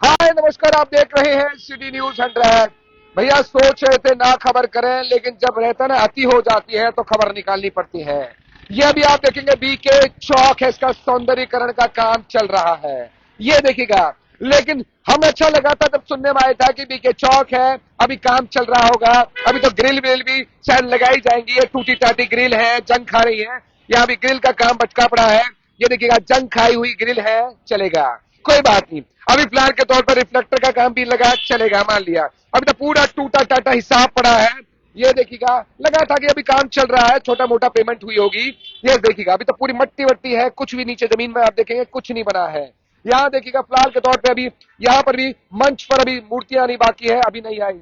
हाय नमस्कार, आप देख रहे हैं सिटी न्यूज 100। भैया सोच रहे थे ना खबर करें, लेकिन जब रहता ना अति हो जाती है तो खबर निकालनी पड़ती है। ये अभी आप देखेंगे बीके चौक है, इसका सौंदर्यीकरण का काम चल रहा है। ये देखिएगा। लेकिन हमें अच्छा लगा था जब सुनने में आया था कि बीके चौक है, अभी काम चल रहा होगा। अभी तो ग्रिल विल भी शायद लगाई जाएंगी। ये टूटी टाटी ग्रिल है, जंग खा रही है। यहाँ भी ग्रिल का काम बचका पड़ा है। ये देखिएगा, जंग खाई हुई ग्रिल है, चलेगा, कोई बात नहीं। अभी प्लान के तौर पर रिफ्लेक्टर का काम भी लगा, चलेगा, मान लिया। अभी तो पूरा टूटा टाटा हिसाब पड़ा है। ये देखिएगा, लगा था कि अभी काम चल रहा है, छोटा मोटा पेमेंट हुई होगी। ये देखिएगा, अभी तो पूरी मट्टी वट्टी है, कुछ भी नीचे जमीन में आप देखेंगे कुछ नहीं बना है। यहाँ देखिएगा, फिलहाल के तौर पे अभी यहाँ पर भी मंच पर अभी मूर्तियां आनी बाकी है, अभी नहीं आई।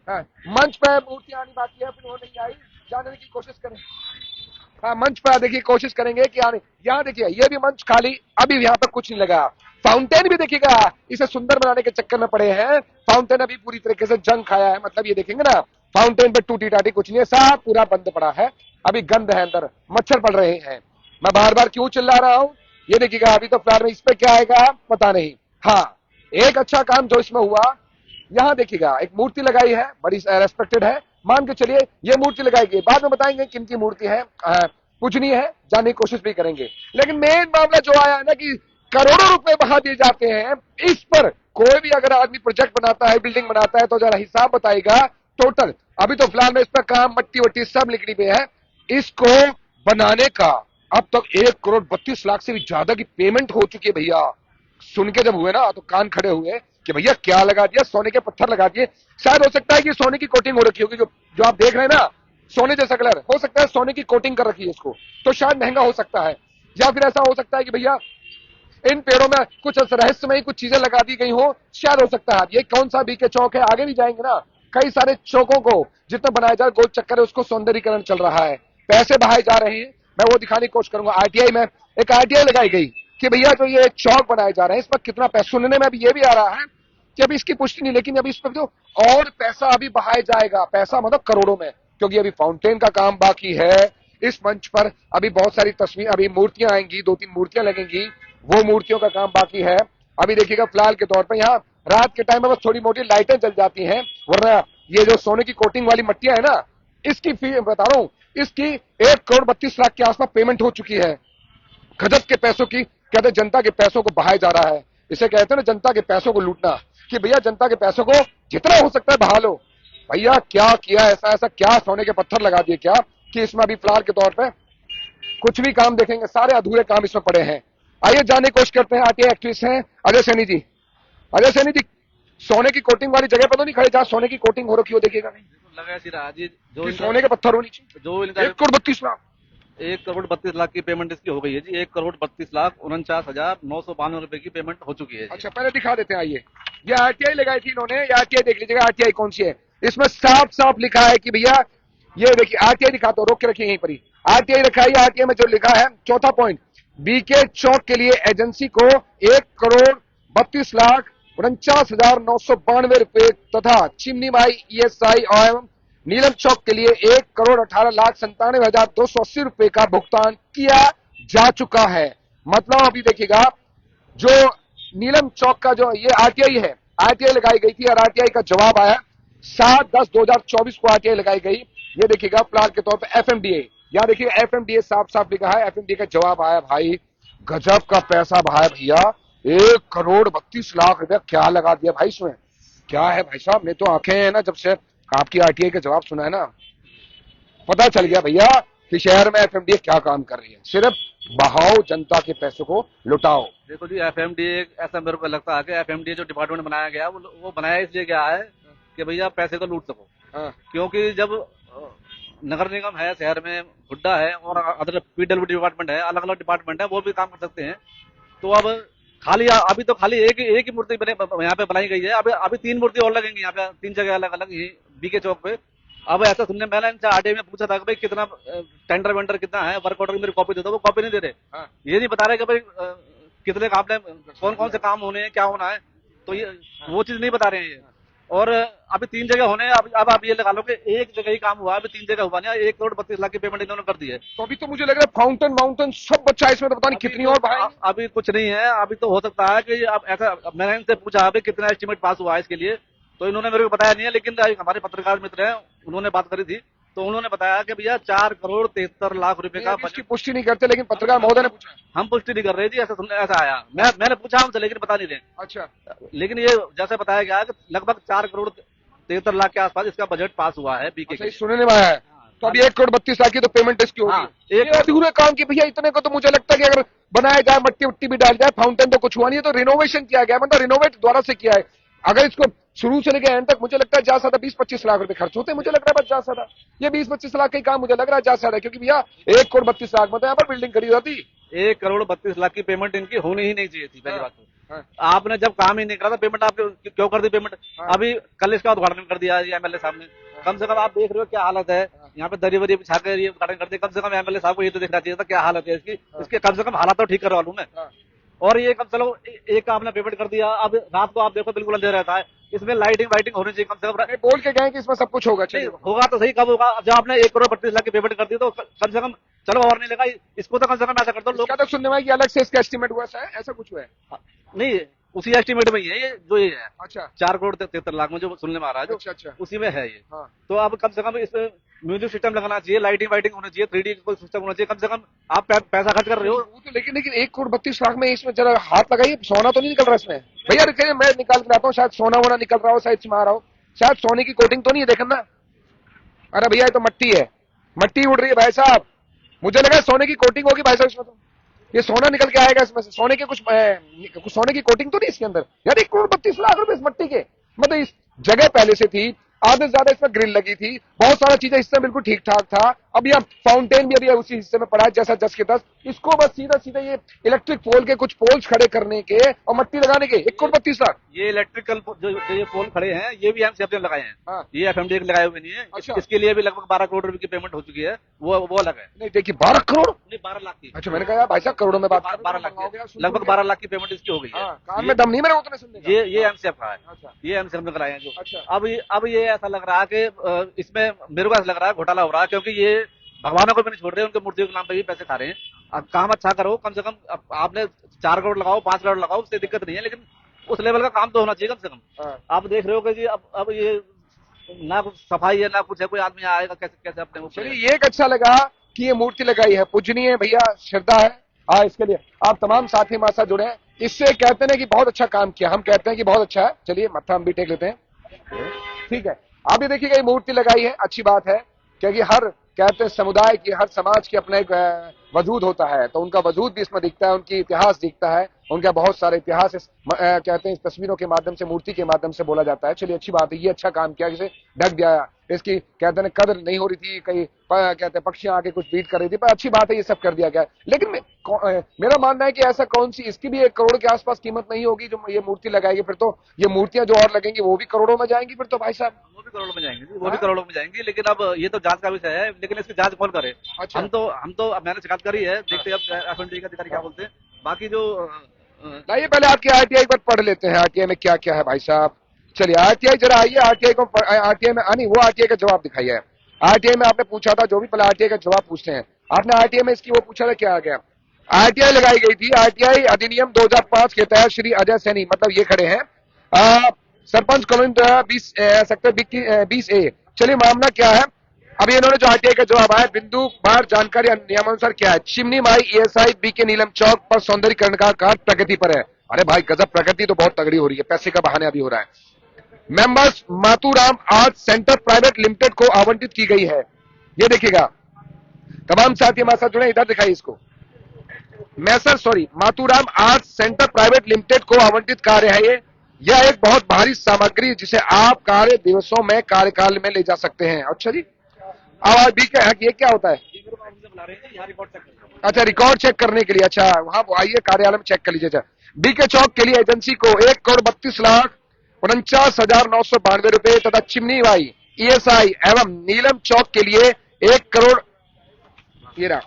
हाँ, मंच पर मूर्तियां आनी बाकी है, फिर वो नहीं आई। जाने की कोशिश करें। हाँ, मंच पर देखिए, कोशिश करेंगे कि आने। यहाँ देखिए, ये भी मंच खाली, अभी यहाँ पर कुछ नहीं लगा। फाउंटेन भी देखिएगा, इसे सुंदर बनाने के चक्कर में पड़े हैं। फाउंटेन अभी पूरी तरीके से जंग खाया है, मतलब ये देखेंगे ना, फाउंटेन पे टूटी टाटी कुछ नहीं है, सब पूरा बंद पड़ा है। अभी गंद है अंदर, मच्छर पड़ रहे हैं। मैं बार बार क्यों चिल्ला रहा हूं, ये देखिएगा। अभी तो फिलहाल में इस पे क्या आएगा पता नहीं। हाँ, एक अच्छा काम जो इसमें हुआ, यहाँ देखिएगा, एक मूर्ति लगाई है, बड़ी रेस्पेक्टेड है। मान के चलिए ये मूर्ति लगाई गई, बाद में बताएंगे किन की मूर्ति है। कुछ नहीं है, जानने की कोशिश भी करेंगे। लेकिन मेन मामला जो आया है ना कि करोड़ों रुपए बहा दिए जाते हैं इस पर। कोई भी अगर आदमी प्रोजेक्ट बनाता है, बिल्डिंग बनाता है, तो जरा हिसाब बताएगा टोटल। अभी तो फिलहाल में इस पर काम मट्टी वट्टी सब निकली हुई है। इसको बनाने का अब तक 1,32,00,000 से भी ज्यादा की पेमेंट हो चुकी है भैया। सुन के जब हुए ना तो कान खड़े हुए कि भैया क्या लगा दिया, सोने के पत्थर लगा दिए। शायद हो सकता है कि सोने की कोटिंग हो रखी होगी, जो आप देख रहे हैं ना, सोने जैसा कलर हो सकता है, सोने की कोटिंग कर रखी है इसको, तो शायद महंगा हो सकता है। या फिर ऐसा हो सकता है कि भैया इन पेड़ों में कुछ रहस्यमयी कुछ चीजें लगा दी गई हो, शायद हो सकता है। ये कौन सा बीके चौक है, आगे भी जाएंगे ना, कई सारे चौकों को जितना बनाया जा रहा, गोल चक्कर है, उसको सौंदर्यीकरण चल रहा है, पैसे बहाए जा रहे हैं। मैं वो दिखाने की कोशिश करूंगा। आरटीआई में एक आरटीआई लगाई गई कि भैया जो ये चौक बनाए जा रहे हैं, इस पर कितना पैसा, सुनने में अभी ये भी आ रहा है कि अभी इसकी पुष्टि नहीं, लेकिन अभी इस पर जो और पैसा अभी बहाया जाएगा, पैसा मतलब करोड़ों में, क्योंकि अभी फाउंटेन का काम बाकी है। इस मंच पर अभी बहुत सारी तस्वीर, अभी मूर्तियां आएंगी, 2-3 मूर्तियां लगेंगी, वो मूर्तियों का काम बाकी है। अभी देखिएगा, फिलहाल के तौर पर यहाँ रात के टाइम में बस थोड़ी मोटी लाइटें जल जाती हैं, वरना ये जो सोने की कोटिंग वाली मट्टियां है ना, इसकी फी बता रहा हूं, इसकी 1,32,00,000 के आसपास पेमेंट हो चुकी है। गजब के पैसों की, कहते जनता के पैसों को बहाया जा रहा है। इसे कहते हैं ना, जनता के पैसों को लूटना, कि भैया जनता के पैसों को जितना हो सकता है बहा लो। भैया क्या किया, ऐसा ऐसा क्या सोने के पत्थर लगा दिए क्या, कि इसमें अभी फिलहाल के तौर पे कुछ भी काम देखेंगे, सारे अधूरे काम इसमें पड़े हैं। आइए जानने की कोशिश करते हैं। आरटीआई एक्टिविस्ट हैं अजय सैनी जी। अजय सैनी जी, सोने की कोटिंग वाली जगह पर तो नहीं खड़े जहां सोने की कोटिंग हो रखी हो, देखिएगा नहीं लगा सी रहा जी। जो सोने के पत्थर होनी चाहिए। जो इनका 1,32,00,000। 1,32,00,000 की पेमेंट इसकी हो गई है जी। 1,32,49,992 की पेमेंट हो चुकी है जी। अच्छा, पहले दिखा देते हैं, आइए। ये आरटीआई लगाई थी इन्होंने, ये आरटीआई देख लीजिएगा, आरटीआई कौन सी है। इसमें साफ साफ लिखा है कि भैया, ये देखिए आरटीआई दिखाता हूं, रोक के रखिए यहीं पर ही। आरटीआई रखा है, आरटीआई में जो लिखा है, चौथा पॉइंट, बीके चौक के लिए एजेंसी को 1,32,49,992 रुपए तथा चिमनी माई ईएसआई एवं नीलम चौक के लिए 1,18,97,280 रुपए का भुगतान किया जा चुका है। मतलब अभी देखिएगा, जो नीलम चौक का जो ये आरटीआई है, आरटीआई लगाई गई थी और आरटीआई का जवाब आया 7/10/2024 को आरटीआई लगाई गई। ये देखिएगा, फिलहाल के तौर पर एफएमडीए, यहां देखिए एफएमडीए साफ साफ लिखा है, एफएमडीए का जवाब आया। भाई गजब का पैसा बहाया भैया, 1,32,00,000 रुपया क्या लगा दिया भाई इसमें। क्या है भाई साहब, मैं तो आंखें हैं ना, जब से आपकी आरटीआई का जवाब सुना है ना, पता चल गया भैया कि शहर में एफएमडीए क्या काम कर रही है। सिर्फ बहाओ, जनता के पैसों को लुटाओ। देखो जी, एफएमडीए ऐसा मेरे को लगता है कि एफएमडीए जो डिपार्टमेंट बनाया गया वो बनाया इसलिए गया है कि भैया पैसे को लूट सको। हाँ। क्योंकि जब नगर निगम है, शहर में हुड्डा है और अदर पीडब्ल्यू डिपार्टमेंट है, अलग अलग डिपार्टमेंट है, वो भी काम कर सकते हैं। तो अब खाली अभी तो खाली एक ही मूर्ति यहाँ पे बनाई गई है। अभी 3 मूर्ति और लगेंगी यहाँ पे, 3 जगह अलग अलग ही बीके चौक पे। अब ऐसा सुनने में मैंने इनसे आरटीआई में पूछा था कि भाई कितना टेंडर वेंडर कितना है, वर्क ऑर्डर की मेरी कॉपी दे दो, वो कॉपी नहीं दे रहे। हाँ। ये नहीं बता रहे कि भाई कितने काम, कौन कौन से काम होने हैं, क्या होना है, तो ये वो चीज नहीं बता रहे हैं ये। और अभी 3 जगह होने, अब आप ये लगा लो कि एक जगह ही काम हुआ है, अभी 3 जगह हुआ नहीं, 1 करोड़ 32 लाख की पेमेंट इन्होंने कर दी है। तो अभी तो मुझे लग रहा है फाउंटेन माउंटेन सब बच्चा इसमें, तो पता नहीं कितनी और भाई। अभी कुछ नहीं है, अभी तो हो सकता है कि अब ऐसा, मैंने इनसे पूछा अभी कितना एस्टिमेट पास हुआ है इसके लिए, तो इन्होंने मेरे को बताया नहीं है, लेकिन हमारे पत्रकार मित्र हैं, उन्होंने बात करी थी, तो उन्होंने बताया कि भैया 4 करोड़ 73 लाख रुपए का इसकी पुष्टि नहीं करते, लेकिन पत्रकार महोदय ने पूछा। हम पुष्टि नहीं कर रहे जी, ऐसा आया, मैंने पूछा हमसे, लेकिन बता नहीं रहे। अच्छा, लेकिन ये जैसे बताया गया है कि लगभग 4 करोड़ 73 लाख के आसपास इसका बजट पास हुआ है बीके अच्छा, के। सुनने में आया है। तो अभी 1 करोड़ 32 लाख की तो पेमेंट इसकी होगी। हाँ, ये एक अधूरे काम की भैया, इतने को तो मुझे लगता है कि अगर बनाया जाए, मट्टी उट्टी भी डाल जाए, फाउंटेन तो कुछ हुआ नहीं है, तो रिनोवेशन किया गया, मतलब रिनोवेट द्वारा से किया है। अगर इसको शुरू से लेकर एंड तक मुझे लगता है ज्यादा से ज्यादा 20-25 लाख रुपए खर्च होते हैं, मुझे लग रहा है बस ज्यादा से ज्यादा ये 20-25 लाख का ही काम मुझे लग रहा है ज्यादा से ज्यादा, क्योंकि भैया 1 करोड़ 32 लाख में तो यहाँ पर बिल्डिंग खड़ी होती। 1 करोड़ 32 लाख की पेमेंट इनकी होनी ही नहीं चाहिए थी, पहली बात तो। हाँ, आपने जब काम ही नहीं करा था, पेमेंट आप क्यों कर दी पेमेंट? हाँ। अभी कल इसका उद्घाटन कर दिया एमएलए साहब ने, कम से कम आप देख रहे हो क्या हालत है, यहाँ पे दरी वरी बिछा कर ये उद्घाटन कर दिया, कम से कम एमएलए साहब को ये तो देखना चाहिए था क्या हालत है इसकी, इसके कम से कम हालात तो ठीक करवा लूं मैं। हाँ। और ये कम चलो एक का आपने पेमेंट कर दिया, अब रात को आप देखो बिल्कुल अंधेरा रहता है, इसमें लाइटिंग वाइटिंग होनी चाहिए कम से कम। नहीं, बोल के गए कि इसमें सब कुछ होगा, नहीं, चलिए होगा तो सही, कब होगा? जब आपने 1 करोड़ 32 लाख की पेमेंट कर दी तो कम से कम चलो और नहीं लगा, इसको तो कम से कम ऐसा कर दो लोग। इसका तो सुनने में आया कि अलग से इसका एस्टिमेट हुआ है, ऐसा कुछ हुआ है। नहीं, उसी एस्टिमेट में ही है ये, जो ये है अच्छा, 4 करोड़ 73 लाख में जो सुनने में आ रहा है, जो अच्छा, अच्छा। उसी में है ये। हाँ। तो अब कम से कम इसमें म्यूजिक सिस्टम लगाना चाहिए, लाइटिंग वाइटिंग होना चाहिए, 3D कोई सिस्टम होना चाहिए, कम से कम आप पैसा खर्च कर रहे हो। वो तो लेकिन 1 करोड़ 32 लाख में इसमें जरा हाथ लगाइए, सोना तो नहीं निकल रहा इसमें भैया? रुकिए, मैं निकाल के लाता हूँ, शायद सोना वोना निकल रहा हो, शायद इसमें आ रहा हो, शायद सोने की कोटिंग तो नहीं है, देखना। अरे भैया ये तो मट्टी है, मट्टी उड़ रही है भाई साहब, मुझे लगा सोने की कोटिंग होगी भाई साहब इसमें, तो ये सोना निकल के आएगा इसमें से, सोने के कुछ सोने की कोटिंग तो नहीं इसके अंदर यार। 1 करोड़ 32 लाख रुपए इस मट्टी के, मतलब इस जगह पहले से थी, आधे से ज्यादा इसमें ग्रिल लगी थी, बहुत सारा चीजें इसमें बिल्कुल ठीक ठाक था। अब यह फाउंटेन भी अभी उसी हिस्से में पड़ा है जैसा 10 के 10, इसको बस सीधा सीधा ये इलेक्ट्रिक पोल के कुछ पोल्स खड़े करने के और मट्टी लगाने के 1 करोड़ 32 लाख। ये इलेक्ट्रिकल जो ये पोल खड़े हैं, ये भी एमसीएफ ने लगाए हैं। हाँ। ये एफएमडी के लगाए हुए नहीं है। अच्छा। इसके लिए भी लगभग 12 करोड़ रुपए की पेमेंट हो चुकी है, वो अलग है। नहीं देखिए 12 करोड़, नहीं 12 लाख की। अच्छा मैंने कहा यार भाई साहब करोड़ों में बात 12 लाख की, लगभग 12 लाख की पेमेंट इसकी हो गई है। कान में दम नहीं मेरे उतने सुनने का। ये एमसीएफ का है। अच्छा। ये एमसीएफ ने कराए हैं जो। अच्छा। अब ये ऐसा लग रहा है कि इसमें मेरे को ऐसा लग रहा है घोटाला हो रहा है, क्योंकि ये भगवानों को भी नहीं छोड़ रहे, उनके मूर्तियों के नाम पे भी पैसे खा रहे हैं। अब काम अच्छा करो, कम से कम आपने 4 करोड़ लगाओ, 5 करोड़ लगाओ, उससे दिक्कत नहीं है, लेकिन उस लेवल का काम तो होना चाहिए कम से कम। आप देख रहे हो कि जी अब ये ना कुछ सफाई है ना कुछ है, कोई आदमी आएगा कैसे कैसे अपने वो। चलिए ये एक अच्छा लगा कि ये मूर्ति लगाई है, पूजनीय भैया, श्रद्धा है। इसके लिए आप तमाम साथी हमारे साथ जुड़े हैं, इससे कहते हैं कि बहुत अच्छा काम किया, हम कहते हैं कि बहुत अच्छा है। चलिए मत्था हम भी टेक लेते हैं, ठीक है। आप ये देखिएगा ये मूर्ति लगाई है, अच्छी बात है, क्योंकि हर कहते हैं समुदाय की, हर समाज की अपना एक वजूद होता है, तो उनका वजूद भी इसमें दिखता है, उनकी इतिहास दिखता है, उनका बहुत सारे इतिहास कहते हैं इस तस्वीरों के माध्यम से, मूर्ति के माध्यम से बोला जाता है। चलिए अच्छी बात है, ये अच्छा काम किया, जिसे ढक दिया, इसकी कहते हैं कदर नहीं हो रही थी, कई कहते हैं पक्षियां आके कुछ बीट कर रही थी, पर अच्छी बात है ये सब कर दिया गया। लेकिन मेरा मानना है कि ऐसा कौन सी इसकी भी 1 करोड़ के आसपास कीमत नहीं होगी जो ये मूर्ति लगाएगी, फिर तो ये मूर्तियां जो और लगेंगी वो भी करोड़ों में जाएंगी फिर तो भाई साहब। वो भी करोड़ों में जाएंगे, वो भी करोड़ों में जाएंगे, लेकिन अब ये तो जांच का विषय है, लेकिन इसकी जांच कौन करे? अच्छा। हम तो मैंने शिकायत करी है, देखते हैं अब एफएमडी का अधिकारी क्या बोलते हैं। बाकी जो लाइए पहले आपकी आरटीआई पर पढ़ लेते हैं, आरटीआई में क्या क्या है भाई साहब। चलिए आरटीआई जरा आइए, आरटीआई में नहीं, वो आरटीआई का जवाब दिखाइए। आरटीआई में आपने पूछा था, जो भी पहले आरटीआई का जवाब पूछते हैं, आपने आरटीआई में इसकी वो पूछा था, क्या आ गया? आरटीआई लगाई गई थी, आरटीआई अधिनियम 2005 के तहत श्री अजय सैनी, मतलब ये खड़े हैं, सरपंच कॉलोनी 20 सेक्टर 20A। चलिए मामला क्या है, अभी इन्होंने जो आरटीआई का जवाब आया, बिंदु बार जानकारी नियमानुसार क्या है? चिमनी माई ईएसआई बीके नीलम चौक पर सौंदर्यीकरण का कार्य प्रगति पर है। अरे भाई गजब, प्रगति तो बहुत तगड़ी हो रही है, पैसे का बहाने अभी हो रहा है। Members Maturam art centre private limited को आवंटित की गई है। ये देखिएगा, तमाम साथी हमारे साथ जुड़े, इधर दिखाइए इसको। Maturam art centre private limited को आवंटित कार्य है ये। यह एक बहुत भारी सामग्री जिसे आप कार्य दिवसों में कार्यकाल में ले जा सकते हैं। अच्छा जी, अब बी क्या है, ये क्या होता है? अच्छा, रिकॉर्ड चेक करने के लिए, अच्छा वहां आइए कार्यालय में चेक कर लीजिए। बीके चौक के लिए एजेंसी को 1,32,49,992 रुपए तथा चिमनी वाई ईएसआई एवं नीलम चौक के लिए 1 करोड़, ये रहा,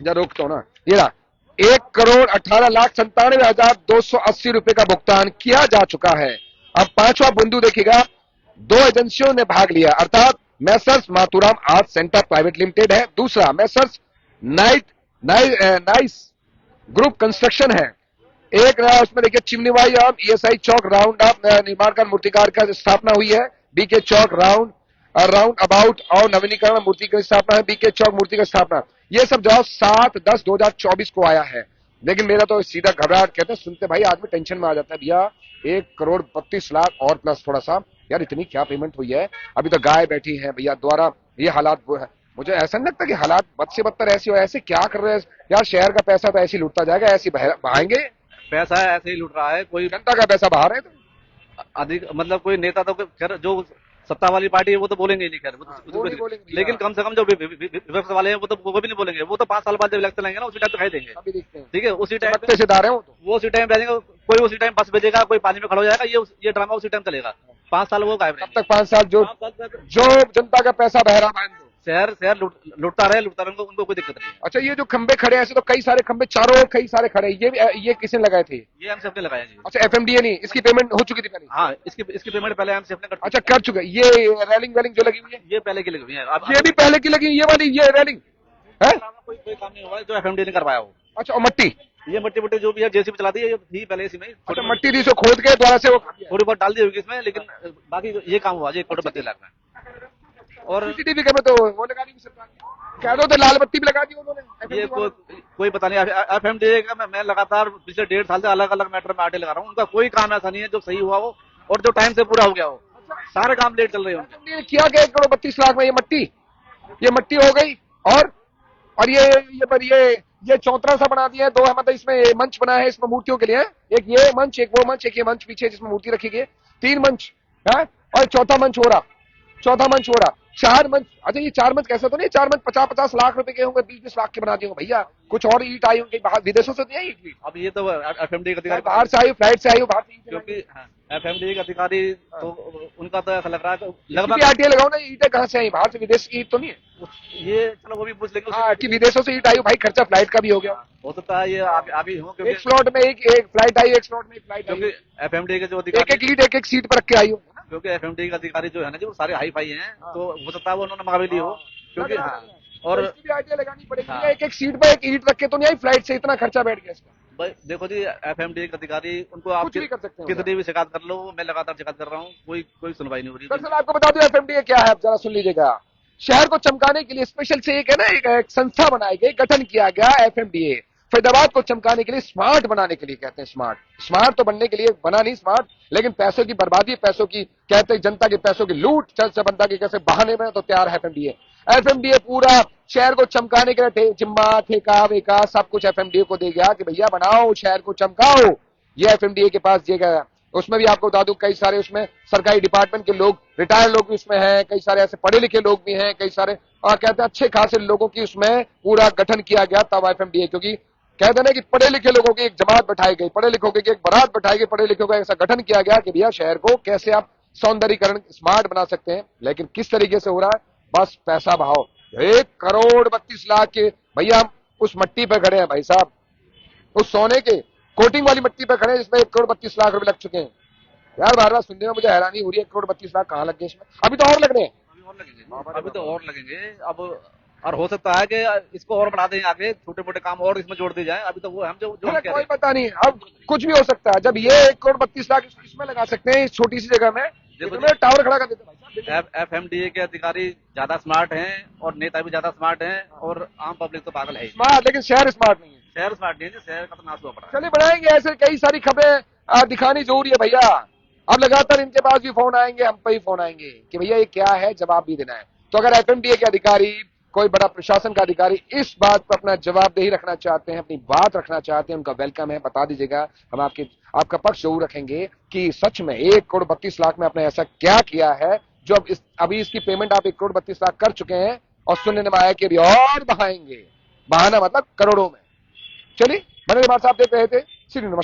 जरा रोकता हूं ना, ये रहा 1,18,97,280 रुपए का भुगतान किया जा चुका है। अब 5वां बिंदु देखिएगा, 2 एजेंसियों ने भाग लिया, अर्थात Messrs Mathuram art centre private limited है, दूसरा मैसर्स नाइस ग्रुप कंस्ट्रक्शन है। एक नया उसमें देखिए चिमनीबाई और ईएसआई चौक राउंड अप निर्माण का मूर्तिकार का स्थापना हुई है, बीके चौक राउंड अबाउट और नवीनीकरण मूर्ति की स्थापना है, बीके चौक मूर्ति की स्थापना। ये सब जवाब 7/10/2024 को आया है। लेकिन मेरा तो सीधा घबराहट, कहते हैं सुनते भाई आदमी टेंशन में आ जाता है, भैया 1,32,00,000 और प्लस थोड़ा सा, यार इतनी क्या पेमेंट हुई है, अभी तो गाय बैठी है भैया द्वारा, ये हालात वो है। मुझे ऐसा नहीं लगता कि हालात बद से बदतर ऐसी हो, ऐसे क्या कर रहे हैं यार, शहर का पैसा तो ऐसे ही लूटता जाएगा, ऐसे बहाएंगे, पैसा ऐसे ही लूट रहा है, कोई जनता का पैसा बाहर है। तो अधिक मतलब कोई नेता तो खैर जो सत्ता वाली पार्टी है वो तो बोलेंगे ही नहीं, खैर वो नहीं बोलेंगे, लेकिन कम से कम जो विपक्ष वाले हैं वो भी नहीं बोलेंगे, वो तो 5 साल बाद जब इलेक्शन लेंगे ना उसी टाइम तो खाई देंगे, अभी देखते हैं, ठीक है, उसी टाइम पत्ते से दार है वो उसी टाइम भेजेंगे, कोई उसी टाइम बस भेजेगा, कोई पानी में खड़ा हो जाएगा, ये ड्रामा उसी टाइम चलेगा, 5 साल वो गायब तब रहेंगे। तक 5 साल जो जनता का पैसा बह रहा है। शहर लुटता रहे उनको कोई दिक्कत नहीं है। अच्छा, ये जो खंबे खड़े हैं ऐसे तो कई सारे खंबे चारों ओर कई सारे खड़े हैं, ये किसने लगाए थे? ये एमसीएफ ने लगाया जी। अच्छा, एफएमडीए नहीं, इसकी पेमेंट हो चुकी थी पहले? हाँ, इसकी पेमेंट पहले एमसीएफ ने कर, अच्छा कर चुके। ये रेलिंग वेलिंग जो लगी हुई है ये पहले की लगी हुई है, अब ये भी पहले की लगी, ये वाली ये रेलिंग है। कोई काम नहीं हुआ जो एफएमडी ने करवाया हो। अच्छा, और मट्टी ये मट्टी जो भी है जेसीबी चलाती है, ये थी पहले इसी में, अच्छा, मट्टी थी, इसको खोद के द्वारा से वो थोड़ी बहुत डाल दी होगी इसमें, लेकिन बाकी ये काम हुआ जी 1,32,00,000 में। और सीसीटीवी कैमरे तो वो लगा दी सरकार ने, कह दो तो लाल बत्ती भी लगा दी उन्होंने। ये कोई पता नहीं, एफएमडी का मैं लगातार पिछले 1.5 साल से अलग अलग मैटर में आटे लगा रहा हूँ, उनका कोई काम ऐसा नहीं है जो सही हुआ हो और जो टाइम से पूरा हो गया हो, सारे काम लेट चल रहे हो। किया गया 1,32,00,000 में ये मट्टी हो गई, और ये चौतरा सा बना दिया है, 2 मतलब इसमें मंच बना है इसमें मूर्तियों के लिए, एक ये मंच, एक वो मंच, एक ये मंच पीछे जिसमें मूर्ति रखी गई, 3 मंच है, और चौथा मंच हो रहा, 4 मंच। अच्छा, ये 4 मंच कैसे तो नहीं, 4 मंच 50-50 लाख रुपए के होंगे, 20-20 लाख के बना दिए होंगे भैया, कुछ और ईट आई होंगी बाहर विदेशों से, नहीं ईट अब ये तो एफएमडी का अधिकारी बाहर से आई, फ्लाइट से आई, बाहर से, क्योंकि एफएमडी का अधिकारी तो उनका तो ऐसा लग रहा है तो लगभग आरटीआई लगाओ ना, ईटें कहाँ से आई, बाहर से, विदेश की ईट तो नहीं है ये, चलो वो भी पूछ लेंगे। हाँ, कि विदेशों से ईट आई हो भाई, खर्चा फ्लाइट का भी हो गया, हो सकता है ये आगे हो, क्योंकि एक स्लॉट में एक फ्लाइट आई, एक स्लॉट में एक फ्लाइट आई, क्योंकि एफएमडी के जो एक अधिकारी, ईट एक सीट पर रख के आई हो, क्योंकि एफएमडी का अधिकारी जो है ना जी वो सारे हाई फाई हैं, तो हो सकता है वो उन्होंने मंगा भी ली हो, क्योंकि हाँ, और इसकी भी आइडिया लगानी पड़ेगी, हाँ। एक सीट पर एक ईट रख के तो नहीं आई, फ्लाइट से इतना खर्चा बैठ गया इसका। भाई देखो जी, एफएमडी के अधिकारी उनको आप कुछ भी कर सकते हैं, कितनी भी शिकायत कर लो, मैं लगातार शिकायत कर रहा हूँ, कोई सुनवाई नहीं हो रही। दरअसल आपको बता दूं एफएमडीए क्या है, आप जरा सुन लीजिएगा। शहर को चमकाने के लिए स्पेशल से एक है ना, एक संस्था बनाई गई, गठन किया गया एफएमडीए, फरीदाबाद को चमकाने के लिए, स्मार्ट बनाने के लिए, कहते हैं स्मार्ट तो बनने के लिए बना नहीं स्मार्ट, लेकिन पैसों की बर्बादी, पैसों की, कहते हैं जनता के पैसों की लूट, चल से बनता की कैसे बहाने में तो तैयार है एफएमडीए पूरा शहर को चमकाने के लिए जिम्मा, ठेका वेका सब कुछ एफएमडीए को दे गया कि भैया बनाओ, शहर को चमकाओ, ये एफएमडीए के पास दिया गया। उसमें भी आपको बता दूं कई सारे उसमें सरकारी डिपार्टमेंट के लोग, रिटायर्ड लोग भी उसमें हैं, कई सारे ऐसे पढ़े लिखे लोग भी हैं, कई सारे और कहते हैं अच्छे खासे लोगों की उसमें पूरा गठन किया गया तब एफएमडीए, क्योंकि कहते हैं कि पढ़े लिखे लोगों की एक जमात बैठाई गई, पढ़े लिखों की एक बारात बैठाई गई, पढ़े लिखों का ऐसा गठन किया गया कि भैया शहर को कैसे आप सौंदर्यीकरण स्मार्ट बना सकते हैं। लेकिन किस तरीके से हो रहा है, बस पैसा भाव, 1,32,00,000 के भैया हम उस मट्टी पे खड़े हैं भाई साहब, उस सोने के कोटिंग वाली मट्टी पे खड़े हैं जिसमें 1,32,00,000 रुपए लग चुके हैं। यार बार बार सुनने में मुझे हैरानी हो रही है, 1,32,00,000 कहाँ लग गए इसमें, अभी तो और लगने हैं, अभी तो और लगेंगे अब, और हो सकता है कि इसको और बढ़ा दें आगे, छोटे मोटे काम और इसमें जोड़ दिए जाए, अभी तो वो हम जो कह रहे कोई हैं। पता नहीं, अब कुछ भी हो सकता है। जब ये 1,32,00,000 इसमें लगा सकते हैं इस छोटी सी जगह में, टावर खड़ा कर देते हैं। एफएमडीए के अधिकारी ज्यादा स्मार्ट हैं और नेता भी ज्यादा स्मार्ट हैं, और आम पब्लिक तो पागल है ही। स्मार्ट, लेकिन शहर स्मार्ट नहीं है, शहर स्मार्ट नहीं है, शहर का तो नाश हुआ पड़ा है। चलिए बढ़ाएंगे, ऐसे कई सारी खबरें दिखानी जरूरी है भैया। अब लगातार इनके पास भी फोन आएंगे, हम पे भी फोन आएंगे कि भैया ये क्या है, जवाब भी देना है। तो अगर एफएमडीए के अधिकारी, कोई बड़ा प्रशासन का अधिकारी इस बात पर अपना जवाबदेही रखना चाहते हैं, अपनी बात रखना चाहते हैं, उनका वेलकम है, बता दीजिएगा, हम आपका पक्ष जरूर रखेंगे कि सच में 1,32,00,000 में आपने ऐसा क्या किया है जो अभी इसकी पेमेंट आप 1,32,00,000 कर चुके हैं, और सुनने में आया कि अभी और बहाएंगे, बहाना मतलब करोड़ों में। चलिए, मनोज कुमार साहब देख रहे थे। नमस्कार।